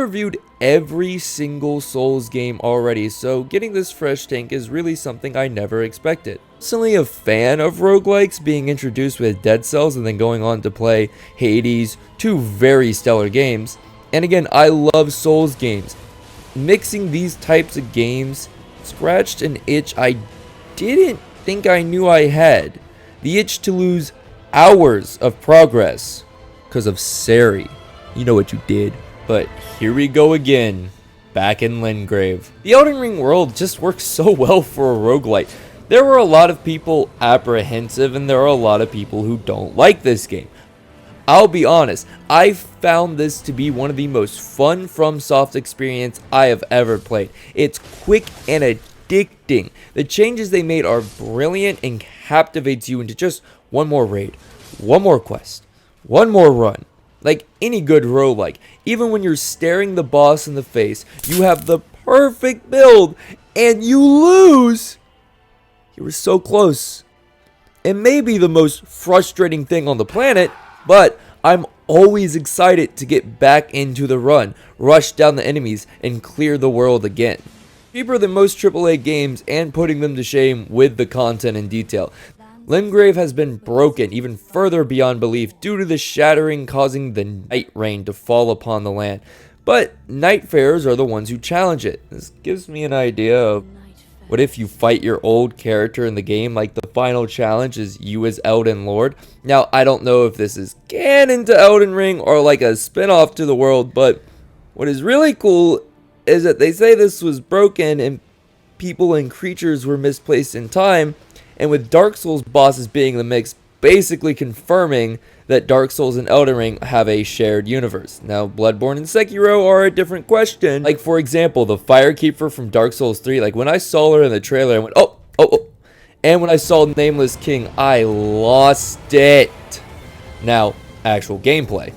Reviewed every single Souls game already, so getting this fresh take is really something I never expected. Personally a fan of roguelikes, being introduced with Dead Cells and then going on to play Hades, two very stellar games. And again, I love Souls games. Mixing these types of games scratched an itch I didn't think I knew I had. The itch to lose hours of progress because of Sari. You know what you did. But here we go again, back in Limgrave. The EldenRing world just works so well for a roguelite. There were a lot of people apprehensive and there are a lot of people who don't like this game. I'll be honest, I found this to be one of the most fun FromSoft experience I have ever played. It's quick and addicting. The changes they made are brilliant and captivates you into just one more raid, one more quest, one more run. Like any good roguelike, even when you're staring the boss in the face, you have the perfect build and you lose. You were so close. It may be the most frustrating thing on the planet, but I'm always excited to get back into the run, rush down the enemies, and clear the world again. Cheaper than most AAA games and putting them to shame with the content and detail. Limgrave has been broken even further beyond belief due to the shattering causing the NightReign to fall upon the land. But Nightfarers are the ones who challenge it. This gives me an idea of what if you fight your old character in the game, like the final challenge is you as Elden Lord. Now, I don't know if this is canon to EldenRing or like a spin-off to the world, but what is really cool is that they say this was broken and people and creatures were misplaced in time. And with Dark Souls bosses being in the mix, basically confirming that Dark Souls and EldenRing have a shared universe. Now, Bloodborne and Sekiro are a different question. Like, for example, the Firekeeper from Dark Souls 3, like, when I saw her in the trailer, I went, oh. And when I saw Nameless King, I lost it. Now, actual gameplay.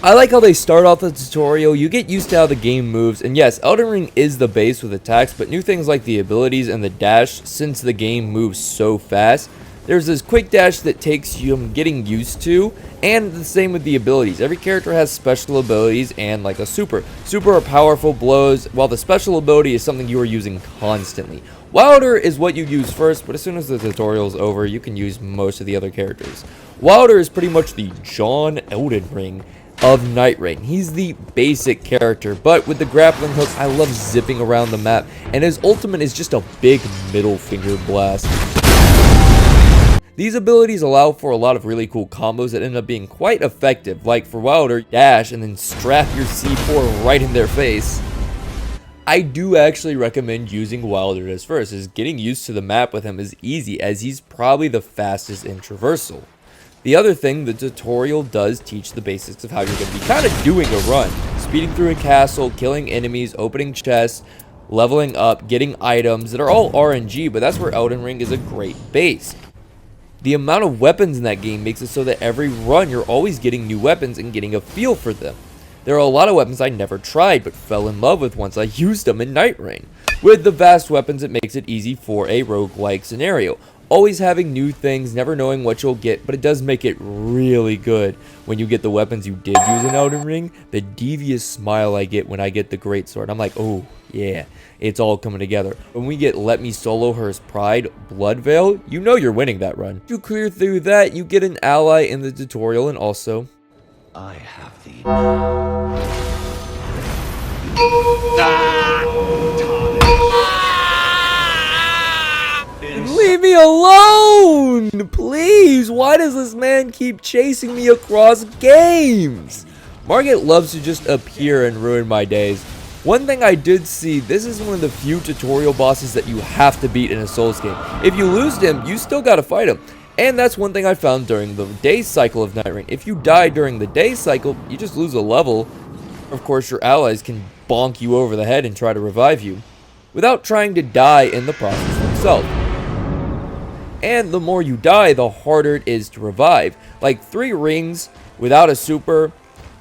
I like how they start off the tutorial, you get used to how the game moves, and yes, EldenRing is the base with attacks, but new things like the abilities and the dash, since the game moves so fast, there's this quick dash that takes you getting used to, and the same with the abilities. Every character has special abilities and like a super. Super are powerful blows, while the special ability is something you are using constantly. Wilder is what you use first, but as soon as the tutorial is over, you can use most of the other characters. Wilder is pretty much the John EldenRing of NightReign. He's the basic character, but with the grappling hook, I love zipping around the map, and his ultimate is just a big middle finger blast. These abilities allow for a lot of really cool combos that end up being quite effective, like for Wilder, dash and then strap your C4 right in their face. I do actually recommend using Wilder as first, as getting used to the map with him is easy, as he's probably the fastest in traversal. The other thing, the tutorial does teach the basics of how you're going to be kind of doing a run. Speeding through a castle, killing enemies, opening chests, leveling up, getting items that are all RNG, but that's where EldenRing is a great base. The amount of weapons in that game makes it so that every run you're always getting new weapons and getting a feel for them. There are a lot of weapons I never tried but fell in love with once I used them in NightReign. With the vast weapons, it makes it easy for a roguelike scenario. Always having new things, never knowing what you'll get, but it does make it really good when you get the weapons you did use in EldenRing. The devious smile I get when I get the greatsword, I'm like, oh yeah, it's all coming together. When we get Let Me Solo Her's Pride, Bloodvale, you know you're winning that run. You clear through that, you get an ally in the tutorial, and also I have the leave me alone! Please! Why does this man keep chasing me across games? Margit loves to just appear and ruin my days. One thing I did see, this is one of the few tutorial bosses that you have to beat in a Souls game. If you lose him, you still gotta fight him. And that's one thing I found during the day cycle of NightReign. If you die during the day cycle, you just lose a level. Of course, your allies can bonk you over the head and try to revive you, without trying to die in the process themselves. And the more you die, the harder it is to revive. Like 3 rings without a super,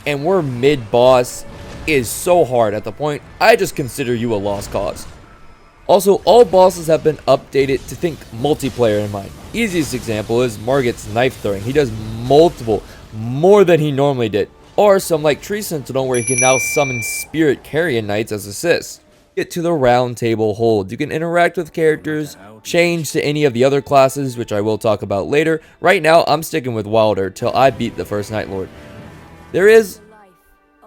and we're mid-boss, is so hard at the point I just consider you a lost cause. Also, all bosses have been updated to think multiplayer in mind. Easiest example is Margit's knife throwing. He does multiple, more than he normally did. or some like Tree Sentinel where you can now summon Spirit Carrion Knights as assists. Get to the round table hold. You can interact with characters, change to any of the other classes, which I will talk about later. Right now, I'm sticking with Wilder till I beat the first Night Lord. There is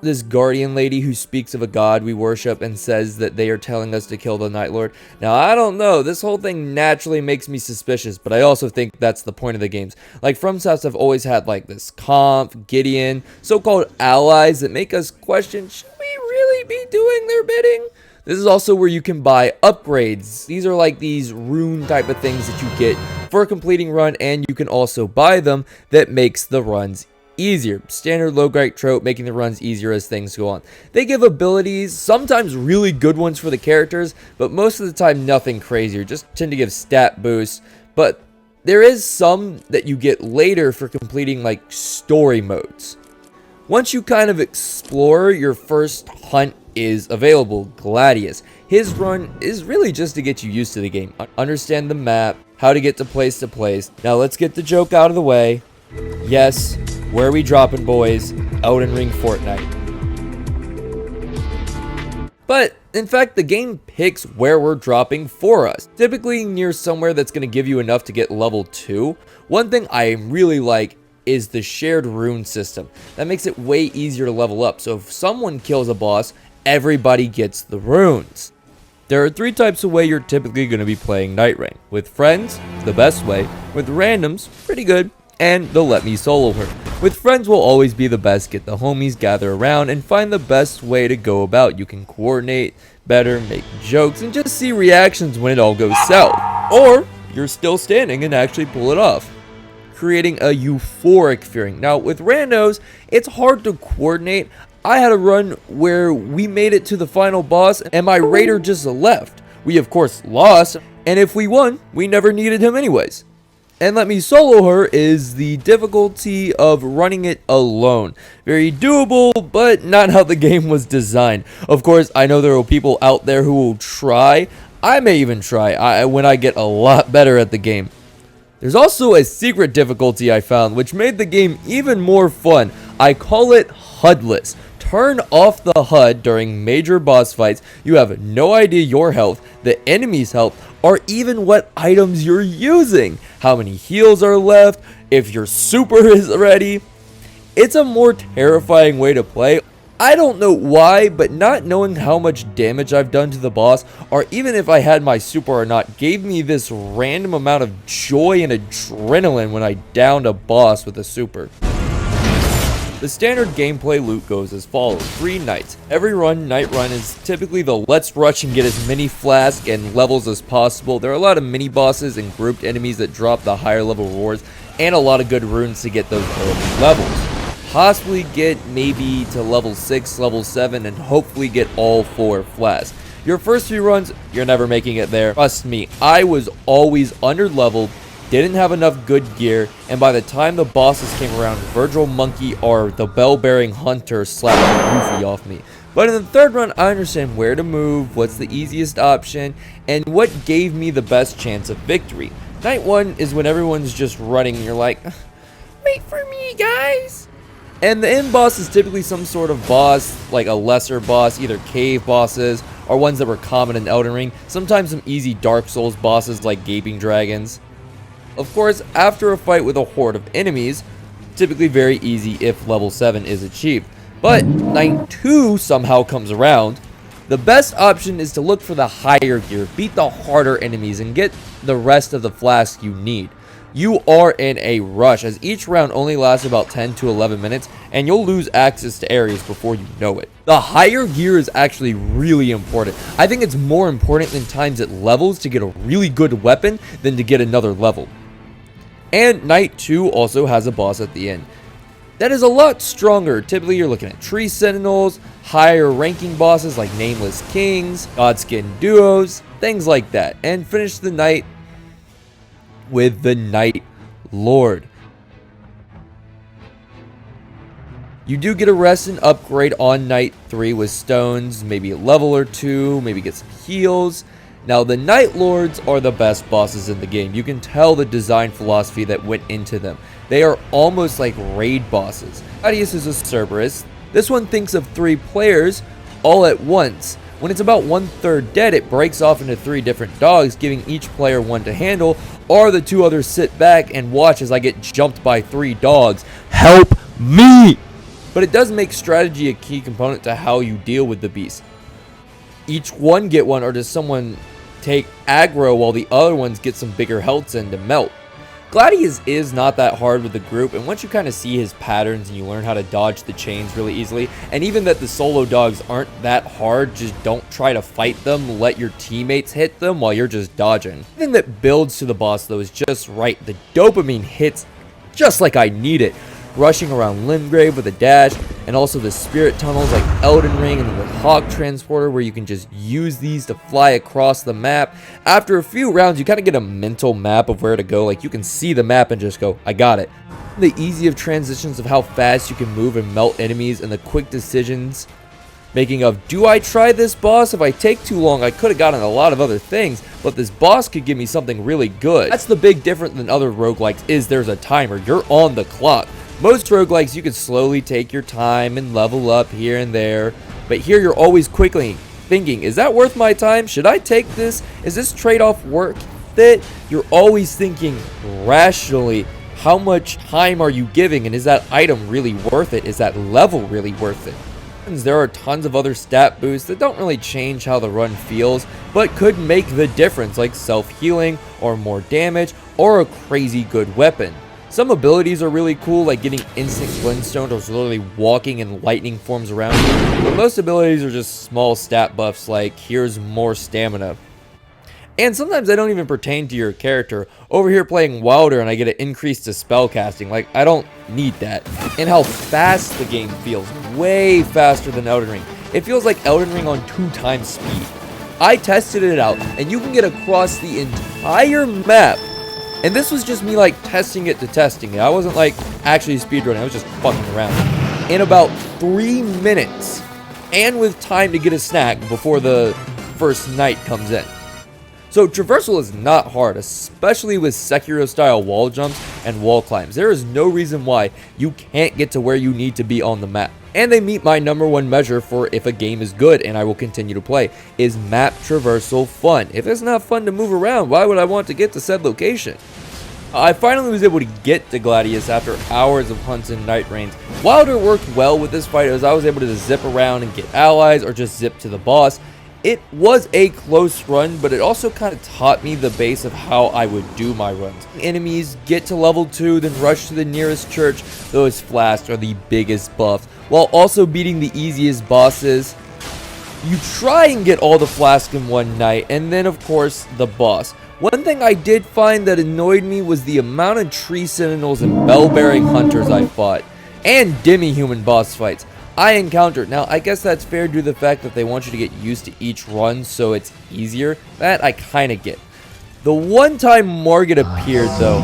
this guardian lady who speaks of a god we worship and says that they are telling us to kill the Night Lord. Now, I don't know. This whole thing naturally makes me suspicious, but I also think that's the point of the games. Like, FromSoft have always had like this Comp, Gideon, so-called allies that make us question, should we really be doing their bidding? This is also where you can buy upgrades. These are like these rune type of things that you get for completing run, and you can also buy them that makes the runs easier. Standard roguelike trope, making the runs easier as things go on. They give abilities, sometimes really good ones for the characters, but most of the time nothing crazier, just tend to give stat boosts. But there is some that you get later for completing like story modes. Once you kind of explore, your first hunt is available, Gladius. His run is really just to get you used to the game, understand the map, how to get to place. Now let's get the joke out of the way. Yes, where are we dropping, boys? EldenRing Fortnite. But in fact, the game picks where we're dropping for us, typically near somewhere that's going to give you enough to get level 2. One thing I really like is the shared rune system. That makes it way easier to level up, so if someone kills a boss, everybody gets the runes. There are 3 types of way you're typically going to be playing NightReign. With friends, the best way. With randoms, pretty good. And the let me solo her. With friends will always be the best. Get the homies, gather around, and find the best way to go about. You can coordinate better, make jokes, and just see reactions when it all goes south. Or you're still standing and actually pull it off, creating a euphoric feeling. Now with randos, it's hard to coordinate. I had a run where we made it to the final boss and my raider just left. We of course lost, and if we won, we never needed him anyways. And let me solo her is the difficulty of running it alone. Very doable, but not how the game was designed. Of course, I know there are people out there who will try. I may even try when I get a lot better at the game. There's also a secret difficulty I found, which made the game even more fun. I call it HUDless. Turn off the HUD during major boss fights. You have no idea your health, the enemy's health, or even what items you're using. How many heals are left, if your super is ready. It's a more terrifying way to play. I don't know why, but not knowing how much damage I've done to the boss, or even if I had my super or not, gave me this random amount of joy and adrenaline when I downed a boss with a super. The standard gameplay loop goes as follows: 3 nights. Every night run is typically the let's rush and get as many flasks and levels as possible. There are a lot of mini bosses and grouped enemies that drop the higher level rewards, and a lot of good runes to get those early levels. Possibly get maybe to level 6, level 7, and hopefully get all 4 flasks. Your first few runs, you're never making it there. Trust me, I was always under leveled, didn't have enough good gear, and by the time the bosses came around, Virgil Monkey or the bell-bearing hunter slapped the goofy off me. But in the third run, I understand where to move, what's the easiest option, and what gave me the best chance of victory. Night 1 is when everyone's just running and you're like, wait for me guys! And the end boss is typically some sort of boss, like a lesser boss, either cave bosses, or ones that were common in Elden Ring, sometimes some easy Dark Souls bosses like gaping dragons. Of course, after a fight with a horde of enemies, typically very easy if level 7 is achieved. But night 2 somehow comes around. The best option is to look for the higher gear, beat the harder enemies, and get the rest of the flasks you need. You are in a rush, as each round only lasts about 10 to 11 minutes, and you'll lose access to areas before you know it. The higher gear is actually really important. I think it's more important than times at levels to get a really good weapon than to get another level. And night 2 also has a boss at the end that is a lot stronger. Typically you're looking at tree sentinels, higher ranking bosses like nameless kings, godskin duos, things like that, and finish the night with the Night Lord. You do get a rest and upgrade on night 3 with stones, maybe a level or 2, maybe get some heals. Now, the Night Lords are the best bosses in the game. You can tell the design philosophy that went into them. They are almost like raid bosses. Gladius is a Cerberus. This one thinks of 3 players all at once. When it's about 1/3 dead, it breaks off into 3 different dogs, giving each player one to handle, or the 2 others sit back and watch as I get jumped by 3 dogs. Help me! But it does make strategy a key component to how you deal with the beast. Each one get one, or does someone take aggro while the other ones get some bigger healths in to melt? Gladius is not that hard with the group, and once you kind of see his patterns and you learn how to dodge the chains really easily, and even that the solo dogs aren't that hard, just don't try to fight them, let your teammates hit them while you're just dodging. The thing that builds to the boss though is just right. The dopamine hits just like I need it. Rushing around Limgrave with a dash, and also the spirit tunnels like EldenRing and the Hawk Transporter, where you can just use these to fly across the map. After a few rounds, you kind of get a mental map of where to go. Like, you can see the map and just go, I got it. The easy of transitions of how fast you can move and melt enemies, and the quick decisions making of, do I try this boss? If I take too long, I could have gotten a lot of other things, but this boss could give me something really good. That's the big difference than other roguelikes, is there's a timer. You're on the clock. Most roguelikes, you can slowly take your time and level up here and there, but here you're always quickly thinking, is that worth my time? Should I take this? Is this trade-off worth it? You're always thinking rationally, how much time are you giving, and is that item really worth it? Is that level really worth it? There are tons of other stat boosts that don't really change how the run feels, but could make the difference, like self-healing, or more damage, or a crazy good weapon. Some abilities are really cool, like getting instant glintstone, or literally walking in lightning forms around you, but most abilities are just small stat buffs, like here's more stamina. And sometimes they don't even pertain to your character. Over here playing Wilder and I get an increase to spellcasting, like I don't need that. And how fast the game feels, way faster than EldenRing. It feels like EldenRing on 2 times speed. I tested it out, and you can get across the entire map. And this was just me like testing it to testing it. I wasn't like actually speedrunning, I was just fucking around. In about 3 minutes, and with time to get a snack before the first night comes in. So traversal is not hard, especially with Sekiro style wall jumps and wall climbs. There is no reason why you can't get to where you need to be on the map. And they meet my #1 measure for if a game is good and I will continue to play. Is map traversal fun? If it's not fun to move around, why would I want to get to said location? I finally was able to get to Gladius after hours of hunts and NightReigns. Wilder worked well with this fight as I was able to zip around and get allies or just zip to the boss. It was a close run, but it also kind of taught me the base of how I would do my runs. Enemies get to level 2, then rush to the nearest church. Those flasks are the biggest buffs, while also beating the easiest bosses. You try and get all the flasks in one night, and then of course the boss. One thing I did find that annoyed me was the amount of tree sentinels and bell-bearing hunters I fought, and demi-human boss fights I encountered. Now, I guess that's fair due to the fact that they want you to get used to each run so it's easier. That I kind of get. The one time Morgan appeared, though.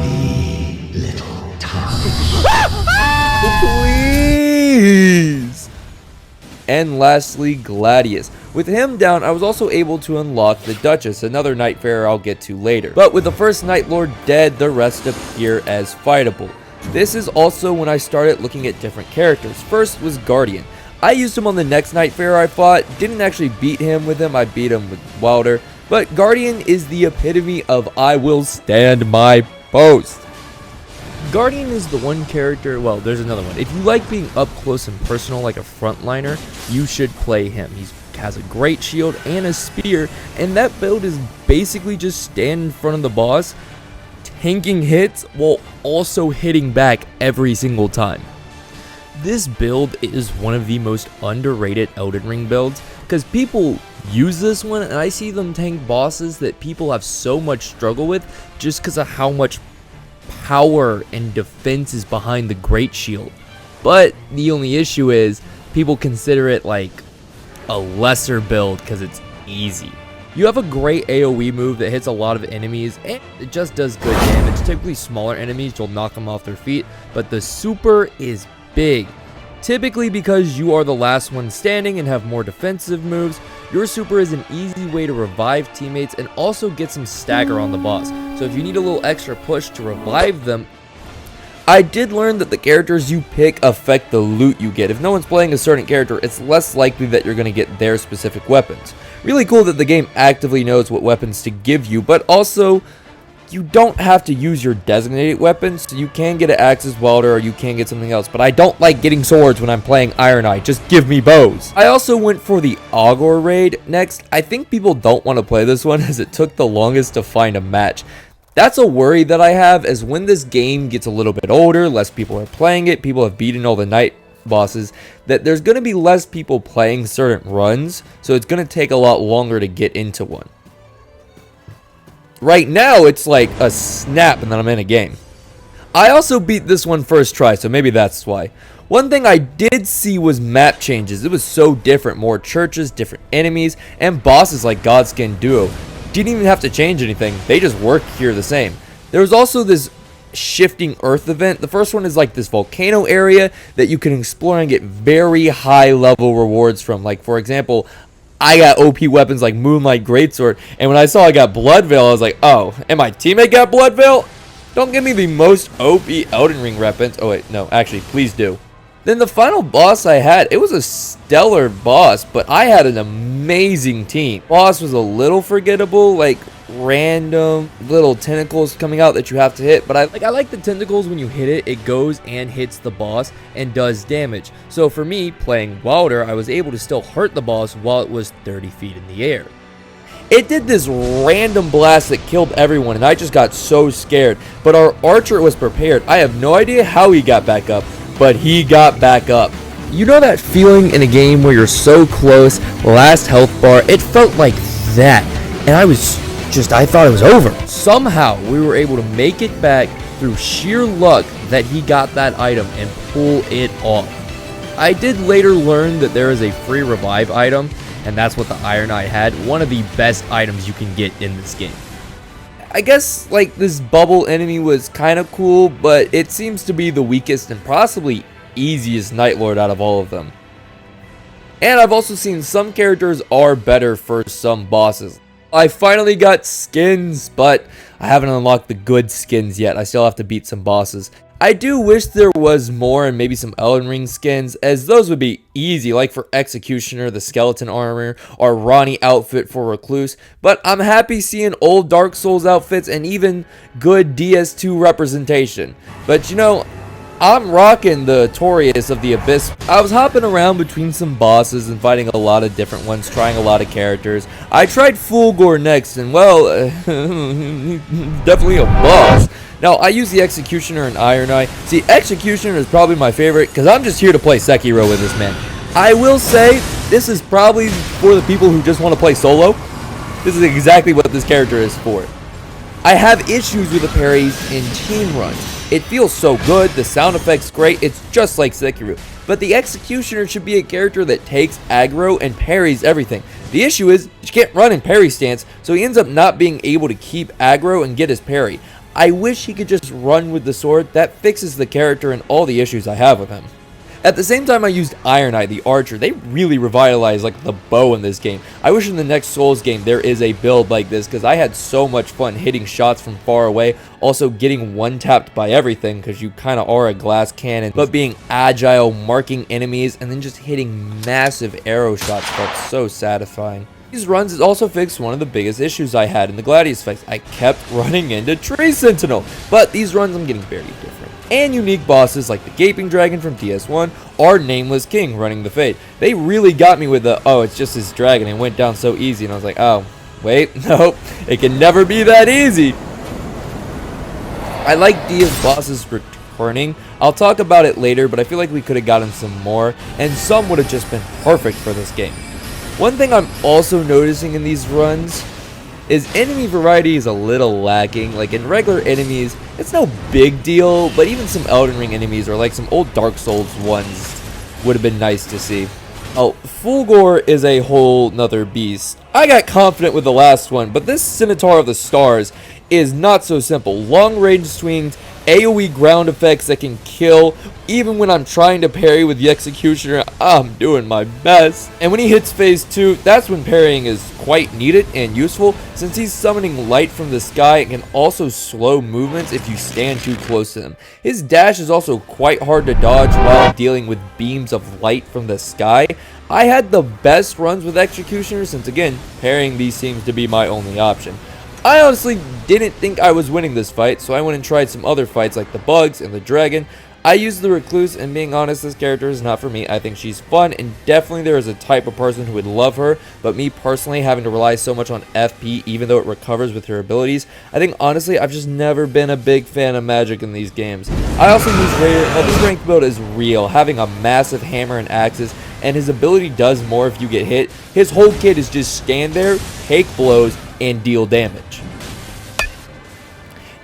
Please! And lastly, Gladius. With him down, I was also able to unlock the Duchess, another Nightfarer I'll get to later. But with the first Night Lord dead, the rest appear as fightable. This is also when I started looking at different characters. First was Guardian. I used him on the next Nightfarer I fought, didn't actually beat him with him, I beat him with Wilder. But Guardian is the epitome of I will stand my post. Guardian is the one character, well, there's another one. If you like being up close and personal like a frontliner, you should play him. He has a great shield and a spear, and that build is basically just stand in front of the boss, tanking hits while also hitting back every single time. This build is one of the most underrated Elden Ring builds because people use this one and I see them tank bosses that people have so much struggle with just because of how much power and defense is behind the Great Shield. But the only issue is people consider it like a lesser build because it's easy. You have a great AoE move that hits a lot of enemies and it just does good damage. Typically smaller enemies, you'll knock them off their feet, but the super is big. Typically because you are the last one standing and have more defensive moves, Your super is an easy way to revive teammates and also get some stagger on the boss. So if you need a little extra push to revive them, I did learn that the characters you pick affect the loot you get. If no one's playing a certain character, it's less likely that you're going to get their specific weapons. Really cool that the game actively knows what weapons to give you, but also you don't have to use your designated weapons, so you can get an Axis Welder or you can get something else, but I don't like getting swords when I'm playing Iron Eye. Just give me bows. I also went for the Augur raid next. I think people don't want to play this one as it took the longest to find a match. That's a worry that I have, as when this game gets a little bit older, less people are playing it, people have beaten all the night bosses, that there's going to be less people playing certain runs, so it's going to take a lot longer to get into one. Right now, it's like a snap and then I'm in a game. I also beat this one first try, so maybe that's why. One thing I did see was map changes. It was so different. More churches, different enemies, and bosses like Godskin Duo. Didn't even have to change anything. They just work here the same. There was also this shifting earth event. The first one is like this volcano area that you can explore and get very high level rewards from. Like, for example, I got OP weapons like Moonlight Greatsword, and when I saw I got Bloodveil, I was like, oh, and my teammate got Bloodveil? Don't give me the most OP EldenRing weapons. Oh wait, no, actually, please do. Then the final boss I had, it was a stellar boss, but I had an amazing team. Boss was a little forgettable, like random little tentacles coming out that you have to hit, but I like the tentacles. When you hit it, it goes and hits the boss and does damage. So for me, playing Wilder, I was able to still hurt the boss while it was 30 feet in the air. It did this random blast that killed everyone, and I just got so scared, but our archer was prepared. I have no idea how he got back up, but he got back up. You know that feeling in a game where you're so close, last health bar, it felt like that, and I thought it was over. Somehow, we were able to make it back through sheer luck that he got that item and pull it off. I did later learn that there is a free revive item, and that's what the Iron Eye had, one of the best items you can get in this game. I guess, like, this bubble enemy was kind of cool, but it seems to be the weakest and possibly easiest Night Lord out of all of them. And I've also seen some characters are better for some bosses. I finally got skins, but I haven't unlocked the good skins yet. I still have to beat some bosses. I do wish there was more and maybe some EldenRing skins, as those would be easy, like for Executioner, the skeleton armor, or Ronnie outfit for Recluse, but I'm happy seeing old Dark Souls outfits and even good DS2 representation. But you know, I'm rocking the Torius of the Abyss. I was hopping around between some bosses and fighting a lot of different ones, trying a lot of characters. I tried Fulgor next, and well, definitely a boss. Now, I use the Executioner and Iron Eye. See, Executioner is probably my favorite because I'm just here to play Sekiro with this man. I will say, this is probably for the people who just want to play solo. This is exactly what this character is for. I have issues with the parries in team runs. It feels so good, the sound effect's great, it's just like Sekiro. But the Executioner should be a character that takes aggro and parries everything. The issue is, you can't run in parry stance, so he ends up not being able to keep aggro and get his parry. I wish he could just run with the sword. That fixes the character and all the issues I have with him. At the same time I used Iron Eye, the archer. They really revitalized like the bow in this game. I wish in the next Souls game there is a build like this, because I had so much fun hitting shots from far away, also getting one-tapped by everything because you kind of are a glass cannon, but being agile, marking enemies, and then just hitting massive arrow shots felt so satisfying. These runs also fixed one of the biggest issues I had in the Gladius fights. I kept running into Tree Sentinel, but these runs I'm getting very different. And unique bosses like the Gaping Dragon from DS1 or Nameless King running the Fate. They really got me with the, oh, it's just this dragon, it went down so easy, and I was like, oh, wait, nope, it can never be that easy. I like DS bosses returning. I'll talk about it later, but I feel like we could have gotten some more, and some would have just been perfect for this game. One thing I'm also noticing in these runs is enemy variety is a little lacking. Like in regular enemies, it's no big deal, but even some EldenRing enemies or like some old Dark Souls ones would have been nice to see. Oh, Fulgor is a whole nother beast. I got confident with the last one, but this Scimitar of the Stars is not so simple. Long range swings, AoE ground effects that can kill. Even when I'm trying to parry with the Executioner, I'm doing my best. And when he hits phase 2, that's when parrying is quite needed and useful, since he's summoning light from the sky and can also slow movements if you stand too close to him. His dash is also quite hard to dodge while dealing with beams of light from the sky. I had the best runs with Executioner, since again, parrying these seems to be my only option. I honestly didn't think I was winning this fight, so I went and tried some other fights like the bugs and the dragon. I used the recluse, and being honest, this character is not for me. I think she's fun, and definitely there is a type of person who would love her, but me personally, having to rely so much on FP even though it recovers with her abilities, I think honestly I've just never been a big fan of magic in these games. I also use Raider, but this ranked build is real, having a massive hammer and axes, and his ability does more if you get hit. His whole kit is just stand there, take blows, and deal damage.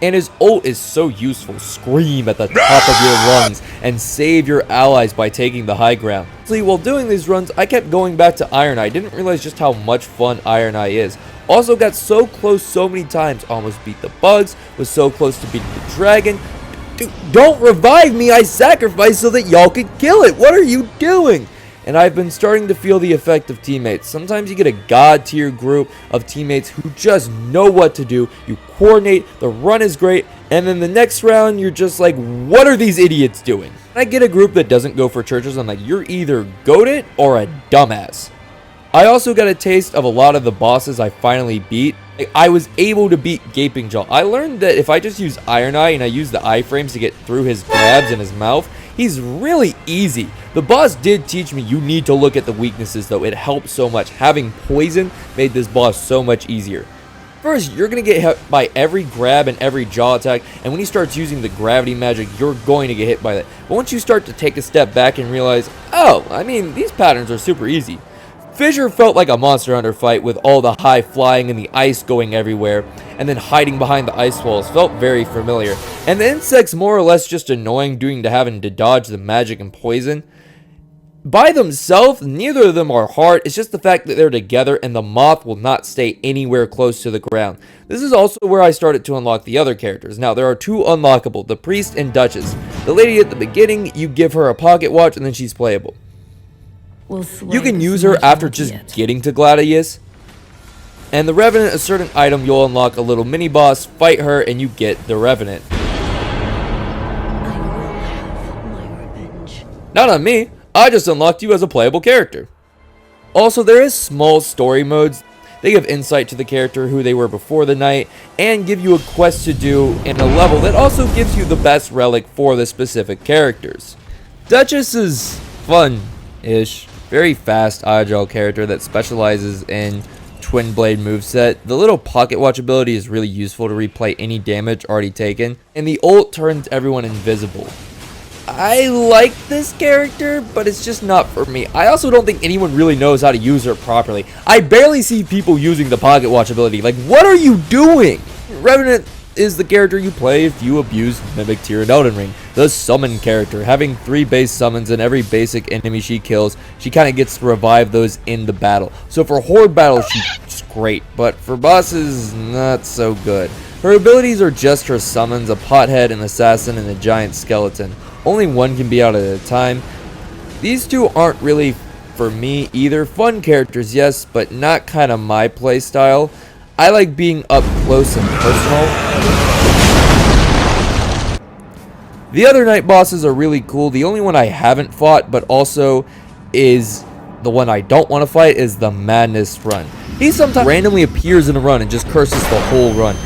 And his ult is so useful. Scream at the top of your lungs and save your allies by taking the high ground. See, while doing these runs, I kept going back to Iron Eye. Didn't realize just how much fun Iron Eye is. Also got so close so many times. Almost beat the bugs. Was so close to beating the dragon. Dude, don't revive me. I sacrificed so that y'all could kill it. What are you doing? And I've been starting to feel the effect of teammates. Sometimes you get a god tier group of teammates who just know what to do. You coordinate, the run is great, and then the next round you're just like, what are these idiots doing? I get a group that doesn't go for churches. I'm like, you're either goated or a dumbass. I also got a taste of a lot of the bosses I finally beat. I was able to beat Gaping Jaw. I learned that if I just use Iron Eye and I use the iframes to get through his grabs in his mouth, he's really easy. The boss did teach me you need to look at the weaknesses though. It helped so much. Having poison made this boss so much easier. First, you're going to get hit by every grab and every jaw attack, and when he starts using the gravity magic, you're going to get hit by that. But once you start to take a step back and realize, oh, I mean, these patterns are super easy. Fissure felt like a Monster Hunter fight with all the high flying and the ice going everywhere, and then hiding behind the ice walls felt very familiar. And the insects more or less just annoying due to having to dodge the magic and poison. By themselves, neither of them are hard. It's just the fact that they're together and the moth will not stay anywhere close to the ground. This is also where I started to unlock the other characters. Now, there are two unlockable, the priest and duchess. The lady at the beginning, you give her a pocket watch and then she's playable. You can use her after just getting to Gladius. And the Revenant, a certain item, you'll unlock a little mini boss, fight her, and you get the Revenant. Not on me, I just unlocked you as a playable character. Also, there is small story modes. They give insight to the character, who they were before the night, and give you a quest to do in a level that also gives you the best relic for the specific characters. Duchess is fun-ish. Very fast, agile character that specializes in Twin Blade moveset. The little pocket watch ability is really useful to replay any damage already taken, and the ult turns everyone invisible. I like this character, but it's just not for me. I also don't think anyone really knows how to use her properly. I barely see people using the pocket watch ability. Like, what are you doing? Revenant is the character you play if you abuse Mimic Tier in EldenRing. The summon character, having 3 base summons and every basic enemy she kills, she kind of gets to revive those in the battle. So for horde battles, she's great, but for bosses, not so good. Her abilities are just her summons, a pothead, an assassin, and a giant skeleton. Only one can be out at a time. These two aren't really for me either. Fun characters, yes, but not kind of my playstyle. I like being up close and personal. The other night bosses are really cool. The only one I haven't fought, but also is the one I don't want to fight, is the Madness run. He sometimes randomly appears in a run and just curses the whole run,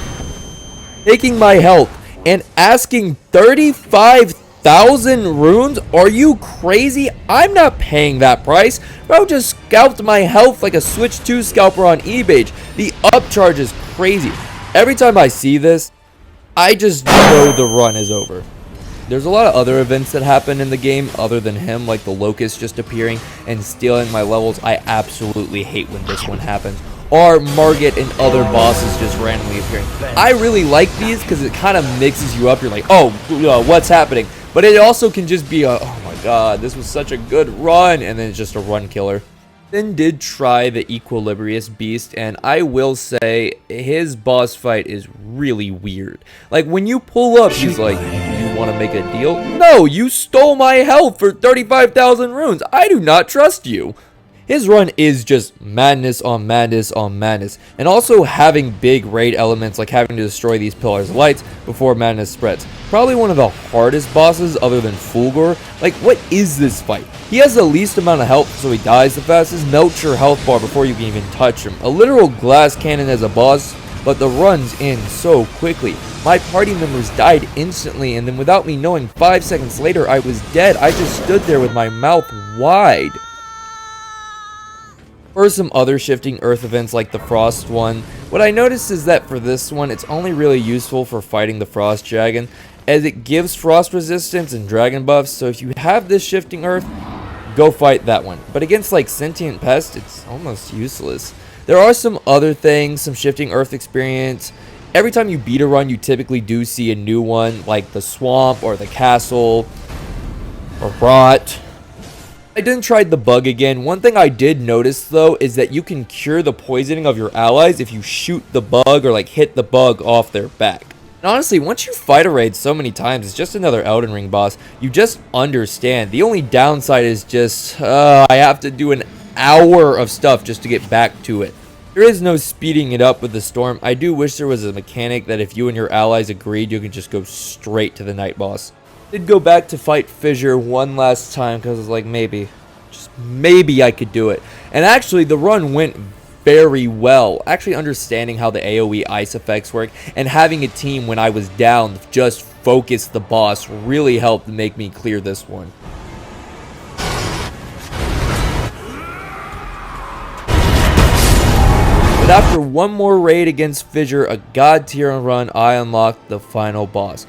taking my health and asking 35,000 runes. Are you crazy? I'm not paying that price. Bro just scalped my health like a Switch 2 scalper on eBay. The upcharge is crazy. Every time I see this, I just know the run is over. There's a lot of other events that happen in the game other than him, like the Locust just appearing and stealing my levels. I absolutely hate when this one happens. Or Margit and other bosses just randomly appearing. I really like these because it kind of mixes you up. You're like, oh, what's happening? But it also can just be a, oh my god, this was such a good run, and then it's just a run killer. Then did try the Equilibrious Beast, and I will say his boss fight is really weird. Like, when you pull up, he's like, you want to make a deal? No, you stole my health for 35,000 runes. I do not trust you. His run is just madness on madness on madness, and also having big raid elements like having to destroy these pillars of lights before madness spreads. Probably one of the hardest bosses other than Fulgor. Like, what is this fight? He has the least amount of health, so he dies the fastest, melts your health bar before you can even touch him. A literal glass cannon as a boss, but the run's in so quickly. My party members died instantly, and then without me knowing, 5 seconds later I was dead. I just stood there with my mouth wide. For some other shifting earth events like the frost one, what I noticed is that for this one it's only really useful for fighting the frost dragon, as it gives frost resistance and dragon buffs, so if you have this shifting earth, go fight that one. But against like sentient pest, it's almost useless. There are some other things, some shifting earth experience. Every time you beat a run, you typically do see a new one, like the swamp or the castle or rot. I didn't try the bug again. One thing I did notice though is that you can cure the poisoning of your allies if you shoot the bug or like hit the bug off their back. And honestly, once you fight a raid so many times, it's just another EldenRing boss. You just understand. The only downside is just I have to do an hour of stuff just to get back to it. There is no speeding it up with the storm. I do wish there was a mechanic that if you and your allies agreed, you could just go straight to the night boss. Did go back to fight Fissure one last time because I was like, maybe, just maybe I could do it. And actually the run went very well. Actually understanding how the AoE ice effects work and having a team when I was down just focus the boss really helped make me clear this one. But after one more raid against Fissure, a god tier run, I unlocked the final boss.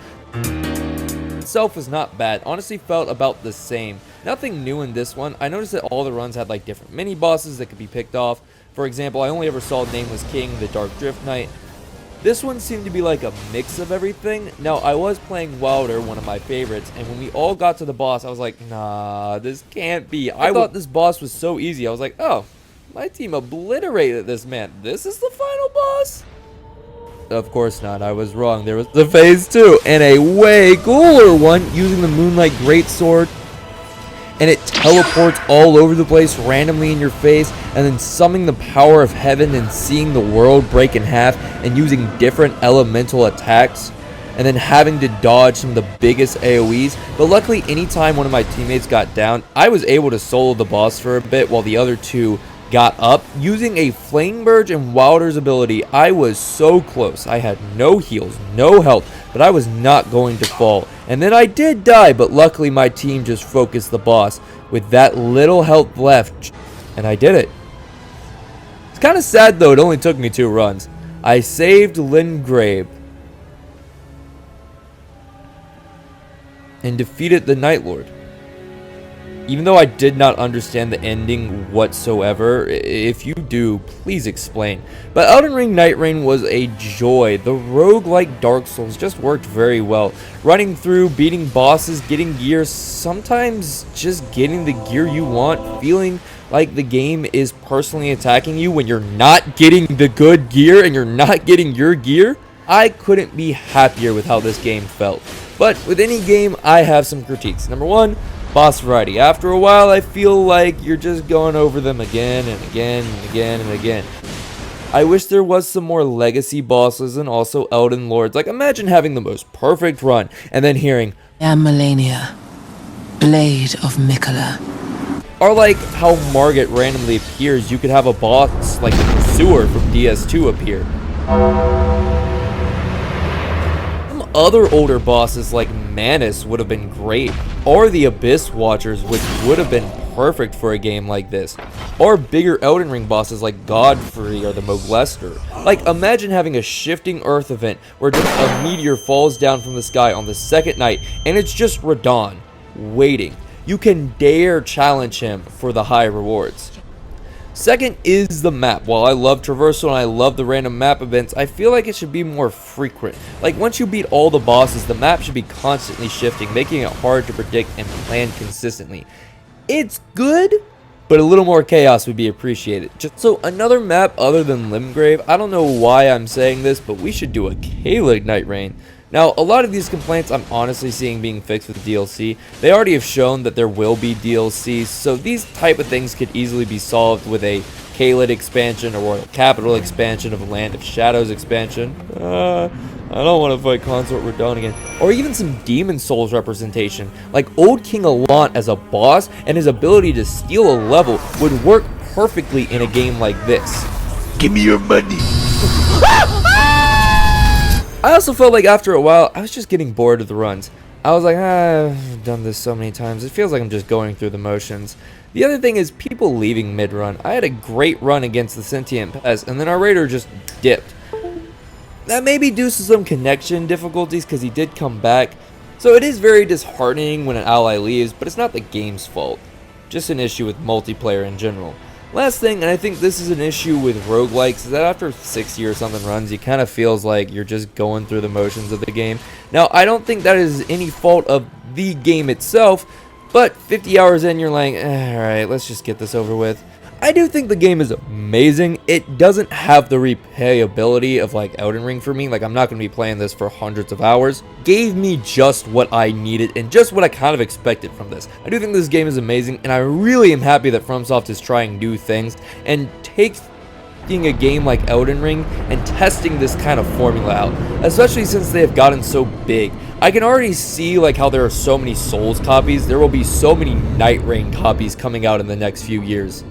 Itself was not bad. Honestly felt about the same. Nothing new in this one. I noticed that all the runs had like different mini bosses that could be picked off. For example, I only ever saw Nameless King, the Dark Drift Knight. This one seemed to be like a mix of everything. Now, I was playing Wilder, one of my favorites, and when we all got to the boss, I was like, nah, this can't be. I thought this boss was so easy. I was like, oh, my team obliterated this man. This is the final boss? Of course not, I was wrong. There was the phase 2 and a way cooler one using the Moonlight Greatsword, and it teleports all over the place randomly in your face, and then summoning the power of heaven and seeing the world break in half and using different elemental attacks, and then having to dodge some of the biggest AoEs. But luckily, anytime one of my teammates got down, I was able to solo the boss for a bit while the other two got up. Using a Flame Burge and Wilder's ability, I was so close. I had no heals, no health, but I was not going to fall. And then I did die, but luckily my team just focused the boss with that little health left, and I did it. It's kind of sad though, it only took me 2 runs. I saved Lingrave and defeated the Night Lord. Even though I did not understand the ending whatsoever, if you do, please explain. But EldenRing NightReign was a joy. The roguelike Dark Souls just worked very well. Running through, beating bosses, getting gear, sometimes just getting the gear you want, feeling like the game is personally attacking you when you're not getting the good gear and you're not getting your gear. I couldn't be happier with how this game felt. But with any game, I have some critiques. Number 1, boss variety. After a while, I feel like you're just going over them again and again and again and again. I wish there was some more legacy bosses and also Elden Lords. Like, imagine having the most perfect run and then hearing, Melania, Blade of Mikola. Or like how Margit randomly appears, you could have a boss like the Pursuer from DS2 appear. Some other older bosses like Manus would have been great, or the Abyss Watchers, which would have been perfect for a game like this, or bigger Elden Ring bosses like Godfrey or the Moglester. Like, imagine having a shifting earth event where just a meteor falls down from the sky on the second night and it's just Radon waiting. You can dare challenge him for the high rewards. Second is the map. While I love traversal and I love the random map events, I feel like it should be more frequent. Like, once you beat all the bosses, the map should be constantly shifting, making it hard to predict and plan consistently. It's good, but a little more chaos would be appreciated. So another map other than Limgrave, I don't know why I'm saying this, but we should do a Caelid NightReign. Now, a lot of these complaints I'm honestly seeing being fixed with DLC. They already have shown that there will be DLC, so these type of things could easily be solved with a Caelid expansion, a Royal Capital expansion, of a Land of Shadows expansion. I don't want to fight Consort Radon again. Or even some Demon Souls representation, like old King Allant as a boss, and his ability to steal a level would work perfectly in a game like this. Give me your money. I also felt like after a while, I was just getting bored of the runs. I was like, I've done this so many times, it feels like I'm just going through the motions. The other thing is people leaving mid-run. I had a great run against the Sentient Pest, and then our raider just dipped. That may be due to some connection difficulties because he did come back, so it is very disheartening when an ally leaves, but it's not the game's fault. Just an issue with multiplayer in general. Last thing, and I think this is an issue with roguelikes, is that after 60 or something runs, you kind of feels like you're just going through the motions of the game. Now, I don't think that is any fault of the game itself, but 50 hours in, you're like, alright, let's just get this over with. I do think the game is amazing. It doesn't have the replayability of like EldenRing for me. Like, I'm not going to be playing this for hundreds of hours. Gave me just what I needed and just what I kind of expected from this. I do think this game is amazing, and I really am happy that FromSoft is trying new things and taking a game like EldenRing and testing this kind of formula out, especially since they have gotten so big. I can already see like how there are so many Souls copies. There will be so many NightReign copies coming out in the next few years.